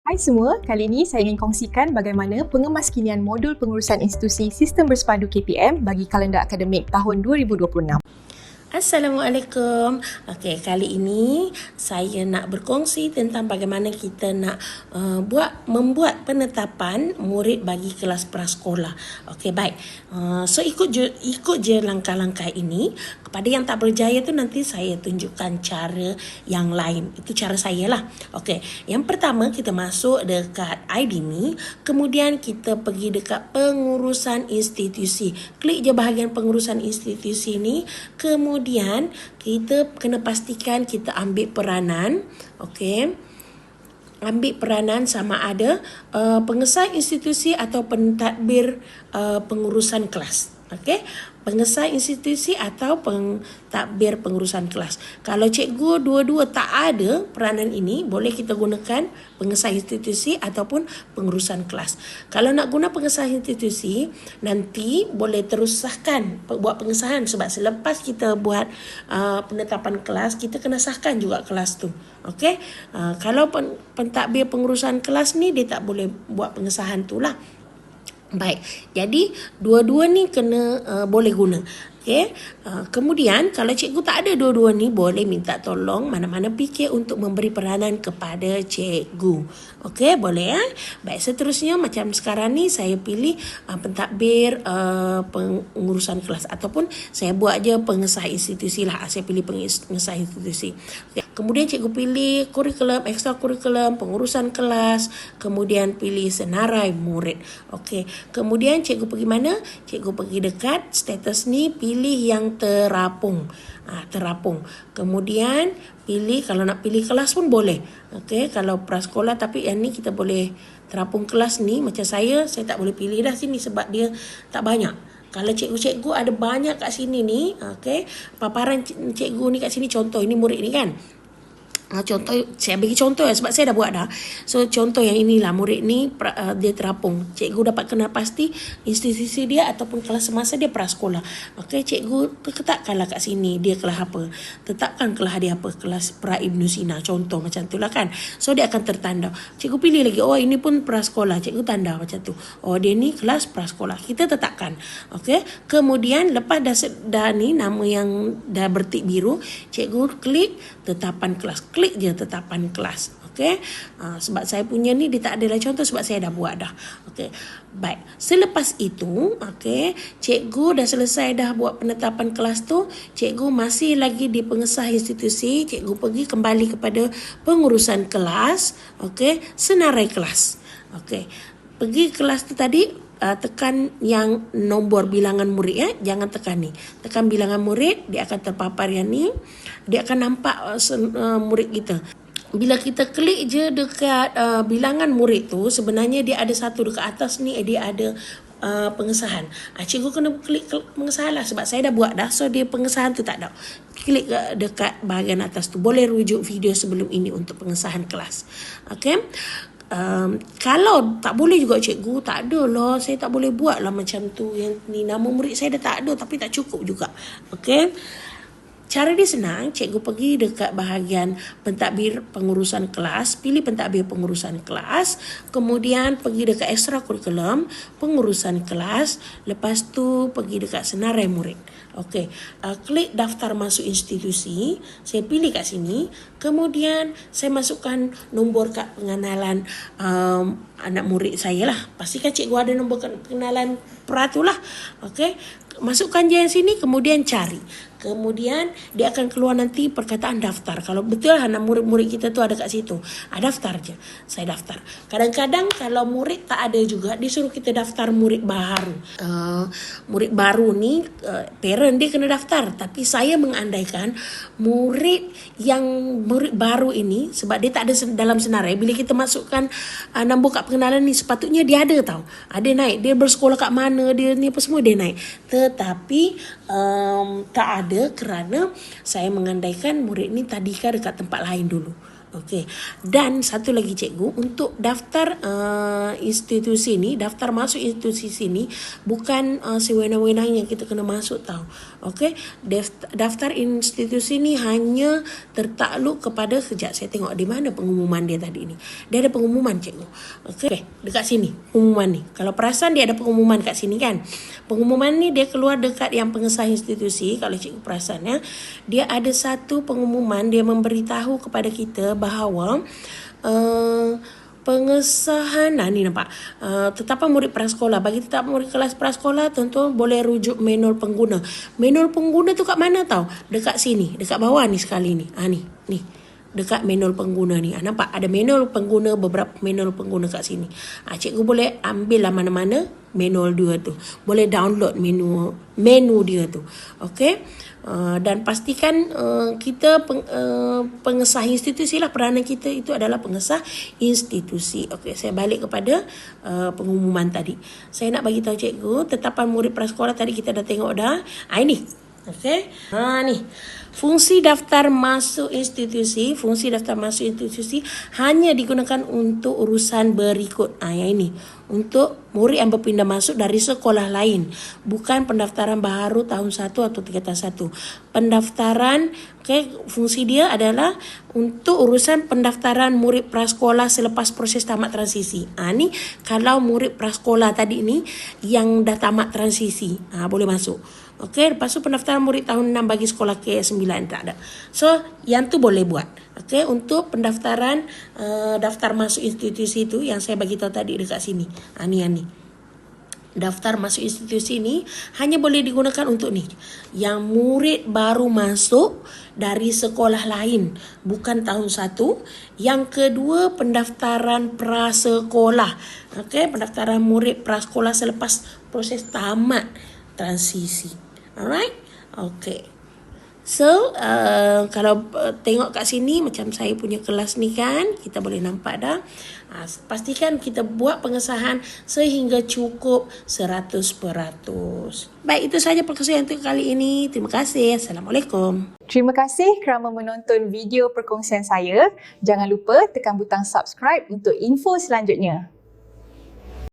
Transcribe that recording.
Hai semua, kali ini saya ingin kongsikan bagaimana pengemaskinian modul pengurusan institusi sistem bersepadu KPM bagi kalender akademik tahun 2026. Assalamualaikum. Okey, kali ini saya nak berkongsi tentang bagaimana kita nak membuat penetapan murid bagi kelas prasekolah. Okey, baik. So ikut je langkah-langkah ini. Kepada yang tak berjaya tu nanti saya tunjukkan cara yang lain. Itu cara saya lah. Okey, yang pertama kita masuk dekat ID.me, kemudian kita pergi dekat pengurusan institusi. Klik je bahagian pengurusan institusi ni, kemudian kita kena pastikan kita ambil peranan. Okey, ambil peranan sama ada pengesah institusi atau pentadbir pengurusan kelas. Okey, pengesah institusi atau pentadbir pengurusan kelas. Kalau cikgu dua-dua tak ada peranan ini, boleh kita gunakan pengesah institusi ataupun pengurusan kelas. Kalau nak guna pengesah institusi, nanti boleh terus sahkan buat pengesahan, sebab selepas kita buat penetapan kelas, kita kena sahkan juga kelas tu. Okey, kalau pentadbir pengurusan kelas ni dia tak boleh buat pengesahan tu lah. Baik, jadi dua-dua ni kena boleh guna. Okey, kemudian kalau cikgu tak ada dua-dua ni, boleh minta tolong mana-mana fikir untuk memberi peranan kepada cikgu. Okey, boleh Baik, seterusnya macam sekarang ni saya pilih pentadbir pengurusan kelas, ataupun saya buat je pengesah institusi lah. Saya pilih pengesah institusi. Okay. Kemudian cikgu pilih kurikulum, ekstra kurikulum, pengurusan kelas, kemudian pilih senarai murid. Okey, kemudian cikgu pergi mana? Cikgu pergi dekat status ni, pilih yang terapung. Terapung. Kemudian pilih, kalau nak pilih kelas pun boleh. Okey, kalau prasekolah, tapi yang ni kita boleh terapung kelas ni. Macam saya tak boleh pilih dah sini sebab dia tak banyak. Kalau cikgu-cikgu ada banyak kat sini ni, okey, paparan cikgu ni kat sini, contoh ini murid ni kan. Contoh, saya bagi contoh sebab saya dah buat dah. So contoh yang inilah, murid ni dia terapung. Cikgu dapat kenal pasti institusi dia ataupun kelas semasa dia prasekolah. Okey, cikgu ketatkanlah kat sini dia kelas apa. Tetapkan kelas dia apa, kelas pra Ibnu Sina, contoh macam tu lah kan. So dia akan tertanda. Cikgu pilih lagi, oh ini pun prasekolah, cikgu tanda macam tu. Oh dia ni kelas prasekolah, kita tetapkan. Okey, kemudian lepas dah ni nama yang dah bertik biru, cikgu klik tetapan kelas. Klik je tetapan kelas. Okey, sebab saya punya ni dia tak ada lah contoh sebab saya dah buat dah. Okey, baik. Selepas itu, okey, cikgu dah selesai dah buat penetapan kelas tu, cikgu masih lagi di pengesah institusi, cikgu pergi kembali kepada pengurusan kelas. Okey, senarai kelas. Okey, pergi kelas tu tadi, tekan yang nombor bilangan murid jangan tekan ni. Tekan bilangan murid, dia akan terpapar yang ni. Dia akan nampak murid kita. Bila kita klik je dekat bilangan murid tu, sebenarnya dia ada satu dekat atas ni, dia ada pengesahan. Cikgu kena klik pengesahan lah sebab saya dah buat dah. So dia pengesahan tu tak ada. Klik dekat bahagian atas tu. Boleh rujuk video sebelum ini untuk pengesahan kelas. Okey. Kalau tak boleh juga cikgu, tak ada lah, saya tak boleh buat lah macam tu. Yang ni nama murid saya dah tak ada, tapi tak cukup juga. Okey, cara dia senang. Cikgu pergi dekat bahagian pentadbir pengurusan kelas, pilih pentadbir pengurusan kelas, kemudian pergi dekat ekstra kurikulum pengurusan kelas, lepas tu pergi dekat senarai murid. Okey, klik daftar masuk institusi, saya pilih kat sini, kemudian saya masukkan nombor kad pengenalan anak murid saya lah. Pastikan cikgu ada nombor pengenalan peratu lah. Okey, masukkan je yang sini, kemudian cari. Kemudian dia akan keluar nanti perkataan daftar. Kalau betul anak murid-murid kita tu ada kat situ, daftar je. Saya daftar. Kadang-kadang kalau murid tak ada juga, dia suruh kita daftar murid baru. Murid baru ni parent dia kena daftar. Tapi saya mengandaikan murid baru ini, sebab dia tak ada dalam senarai, bila kita masukkan nombor kad pengenalan ni, sepatutnya dia ada tau. Ada naik, dia bersekolah kat mana, dia ni apa semua dia naik. Tetapi tak ada kerana saya mengandaikan murid ni tadika dekat tempat lain dulu. Okey. Dan satu lagi cikgu, untuk daftar institusi ni, daftar masuk institusi sini bukan sewenang-wenangnya kita kena masuk tau. Okey. Daftar institusi ni hanya tertakluk kepada, kejap saya tengok di mana pengumuman dia tadi ni. Dia ada pengumuman cikgu. Okey, dekat sini pengumuman ni. Kalau perasan dia ada pengumuman kat sini kan. Pengumuman ni dia keluar dekat yang pengesah institusi, kalau cikgu perasan ya. Dia ada satu pengumuman, dia memberitahu kepada kita bahawa pengesahan, ni nampak, tetapan murid prasekolah. Bagi tetapan murid kelas prasekolah, tuan-tuan boleh rujuk manual pengguna. Manual pengguna tu kat mana tau? Dekat sini, dekat bawah ni sekali ni. Ni. Dekat manual pengguna ni. Nampak ada manual pengguna, beberapa manual pengguna kat sini. Cikgu boleh ambil lah mana-mana manual dia tu. Boleh download menu dia tu. Okey. Dan pastikan kita pengesah institusi lah. Peranan kita itu adalah pengesah institusi. Okey, saya balik kepada pengumuman tadi. Saya nak bagi tahu cikgu, tetapan murid prasekolah tadi kita dah tengok dah. Ini. Okey. Ni. Fungsi daftar masuk institusi hanya digunakan untuk urusan berikut. Yang ini. Untuk murid yang berpindah masuk dari sekolah lain. Bukan pendaftaran baharu tahun 1 atau tingkatan 1. Pendaftaran, fungsi dia adalah untuk urusan pendaftaran murid prasekolah selepas proses tamat transisi. Ni kalau murid prasekolah tadi ni yang dah tamat transisi, boleh masuk. Okey, lepas tu pendaftaran murid tahun 6 bagi sekolah K9 tak ada. So, yang tu boleh buat. Okey, untuk pendaftaran daftar masuk institusi tu yang saya bagi tahu tadi dekat sini. Ni. Daftar masuk institusi ni hanya boleh digunakan untuk ni. Yang murid baru masuk dari sekolah lain, bukan tahun 1. Yang kedua, pendaftaran prasekolah. Okey, pendaftaran murid prasekolah selepas proses tamat transisi. Alright? Okay. So, kalau tengok kat sini, macam saya punya kelas ni kan, kita boleh nampak dah. Pastikan kita buat pengesahan sehingga cukup 100%. Baik, itu sahaja perkongsian untuk kali ini. Terima kasih. Assalamualaikum. Terima kasih kerana menonton video perkongsian saya. Jangan lupa tekan butang subscribe untuk info selanjutnya.